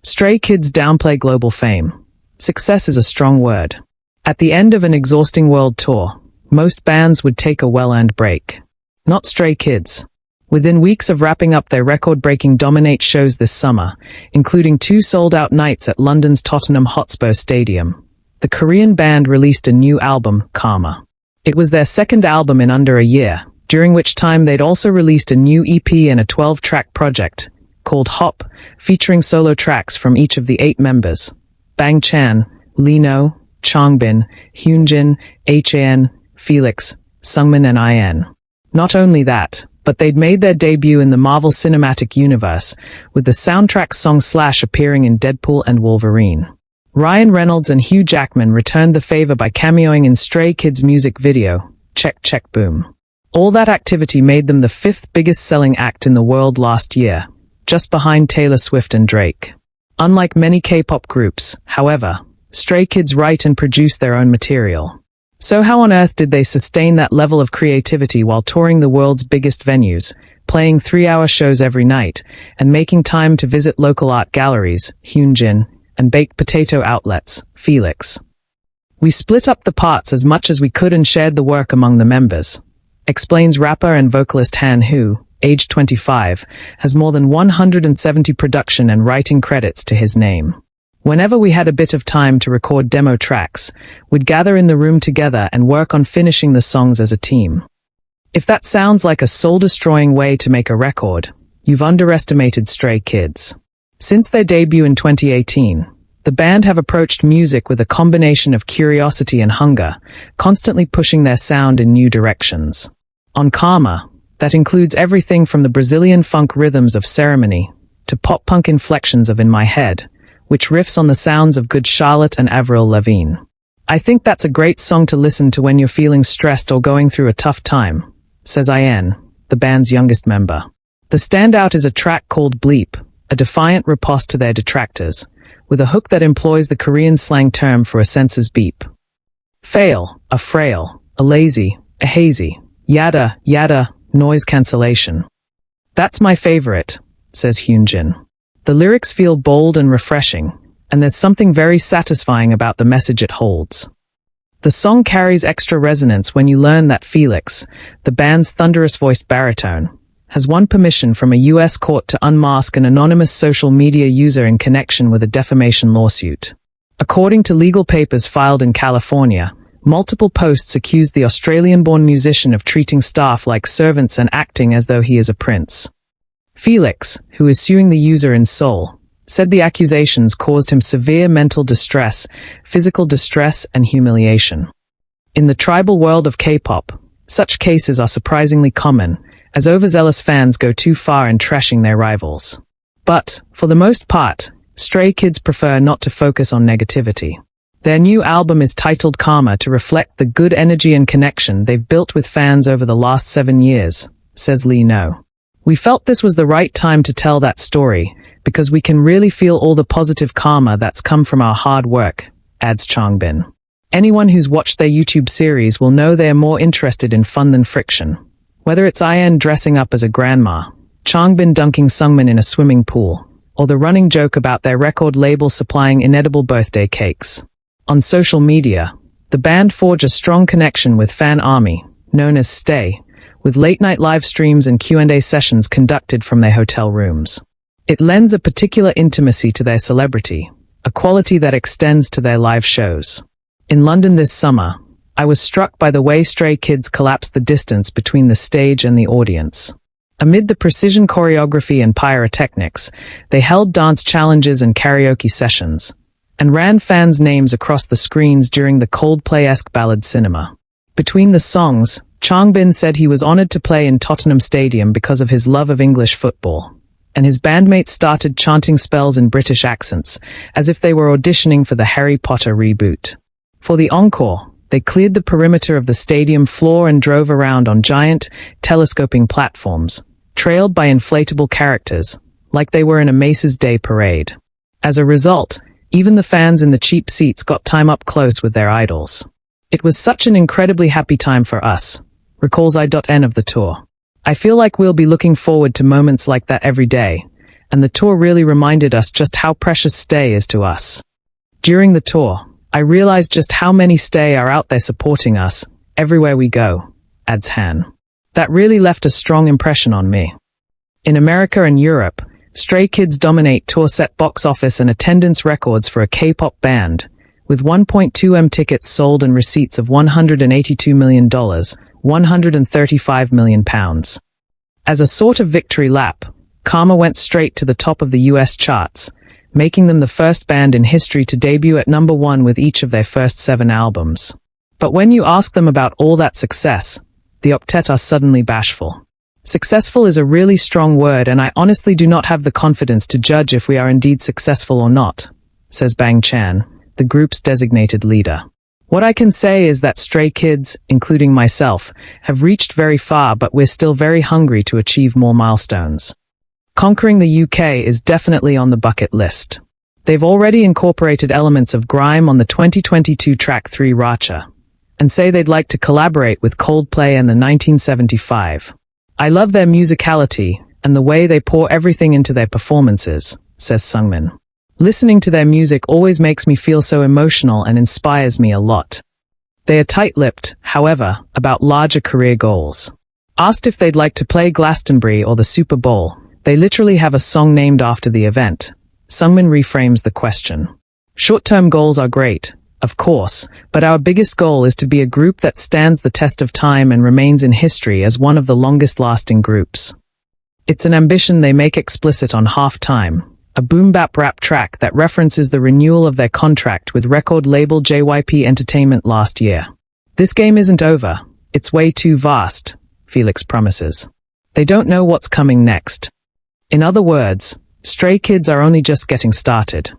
Stray Kids downplay global fame. Success is a strong word. At the end of an exhausting world tour, most bands would take a well-earned break. Not Stray Kids. Within weeks of wrapping up their record-breaking Dominate shows this summer, including 2 sold-out nights at London's Tottenham Hotspur Stadium, the Korean band released a new album, Karma. It was their second album in under a year, during which time they'd also released a new EP and a 12-track project called Hop, featuring solo tracks from each of the 8 members: Bang Chan, Lino, Changbin, Hyunjin, H.A.N, Felix, Seungmin and I.N. Not only that, but they'd made their debut in the Marvel Cinematic Universe, with the soundtrack song Slash appearing in Deadpool and Wolverine. Ryan Reynolds and Hugh Jackman returned the favor by cameoing in Stray Kids' music video, Check Check Boom. All that activity made them the 5th biggest selling act in the world last year, just behind Taylor Swift and Drake. Unlike many K-pop groups, however, Stray Kids write and produce their own material. So how on earth did they sustain that level of creativity while touring the world's biggest venues, playing 3-hour shows every night, and making time to visit local art galleries, Hyunjin, and baked potato outlets, Felix? We split up the parts as much as we could and shared the work among the members, explains rapper and vocalist Han, who, aged 25, has more than 170 production and writing credits to his name. Whenever we had a bit of time to record demo tracks, we'd gather in the room together and work on finishing the songs as a team. If that sounds like a soul-destroying way to make a record, you've underestimated Stray Kids. Since their debut in 2018, the band have approached music with a combination of curiosity and hunger, constantly pushing their sound in new directions. On Karma, that includes everything from the Brazilian funk rhythms of Ceremony to pop-punk inflections of In My Head, which riffs on the sounds of Good Charlotte and Avril Lavigne. I think that's a great song to listen to when you're feeling stressed or going through a tough time, says I.N, the band's youngest member. The standout is a track called Bleep, a defiant riposte to their detractors, with a hook that employs the Korean slang term for a sensor's beep. Fail, a frail, a lazy, a hazy, yada, yada, noise cancellation. That's my favorite, says Hyunjin. The lyrics feel bold and refreshing, and there's something very satisfying about the message it holds. The song carries extra resonance when you learn that Felix, the band's thunderous-voiced baritone, has won permission from a U.S. court to unmask an anonymous social media user in connection with a defamation lawsuit. According to legal papers filed in California, multiple posts accused the Australian-born musician of treating staff like servants and acting as though he is a prince. Felix, who is suing the user in Seoul, said the accusations caused him severe mental distress, physical distress, and humiliation. In the tribal world of K-pop, such cases are surprisingly common, as overzealous fans go too far in trashing their rivals. But, for the most part, Stray Kids prefer not to focus on negativity. Their new album is titled Karma to reflect the good energy and connection they've built with fans over the last 7 years, says Lee No. We felt this was the right time to tell that story, because we can really feel all the positive karma that's come from our hard work, adds Changbin. Anyone who's watched their YouTube series will know they are more interested in fun than friction. Whether it's I.N dressing up as a grandma, Changbin dunking Seungmin in a swimming pool, or the running joke about their record label supplying inedible birthday cakes. On social media, the band forge a strong connection with fan army, known as Stay, with late-night live streams and Q&A sessions conducted from their hotel rooms. It lends a particular intimacy to their celebrity, a quality that extends to their live shows. In London this summer, I was struck by the way Stray Kids collapsed the distance between the stage and the audience. Amid the precision choreography and pyrotechnics, they held dance challenges and karaoke sessions, and ran fans' names across the screens during the Coldplay-esque ballad cinema. Between the songs, Changbin said he was honored to play in Tottenham Stadium because of his love of English football, and his bandmates started chanting spells in British accents, as if they were auditioning for the Harry Potter reboot. For the encore, they cleared the perimeter of the stadium floor and drove around on giant, telescoping platforms, trailed by inflatable characters, like they were in a Macy's Day Parade. As a result, even the fans in the cheap seats got time up close with their idols. It was such an incredibly happy time for us, recalls I.N of the tour. I feel like we'll be looking forward to moments like that every day, and the tour really reminded us just how precious Stay is to us. During the tour, I realized just how many Stay are out there supporting us, everywhere we go, adds Han. That really left a strong impression on me. In America and Europe, Stray Kids dominate tour set box office and attendance records for a K-pop band, with 1.2 tickets sold and receipts of $182 million, £135 million. As a sort of victory lap, Karma went straight to the top of the US charts, making them the first band in history to debut at number 1 with each of their first 7 albums. But when you ask them about all that success, the octet are suddenly bashful. Successful is a really strong word, and I honestly do not have the confidence to judge if we are indeed successful or not, says Bang Chan, the group's designated leader. What I can say is that Stray Kids, including myself, have reached very far, but we're still very hungry to achieve more milestones. Conquering the UK is definitely on the bucket list. They've already incorporated elements of grime on the 2022 track 3 Racha, and say they'd like to collaborate with Coldplay and the 1975. I love their musicality and the way they pour everything into their performances, says Seungmin. Listening to their music always makes me feel so emotional and inspires me a lot. They are tight-lipped, however, about larger career goals. Asked if they'd like to play Glastonbury or the Super Bowl, they literally have a song named after the event. Seungmin reframes the question. Short-term goals are great, of course, but our biggest goal is to be a group that stands the test of time and remains in history as one of the longest-lasting groups. It's an ambition they make explicit on Half Time, a boom-bap rap track that references the renewal of their contract with record label JYP Entertainment last year. This game isn't over. It's way too vast, Felix promises. They don't know what's coming next. In other words, Stray Kids are only just getting started.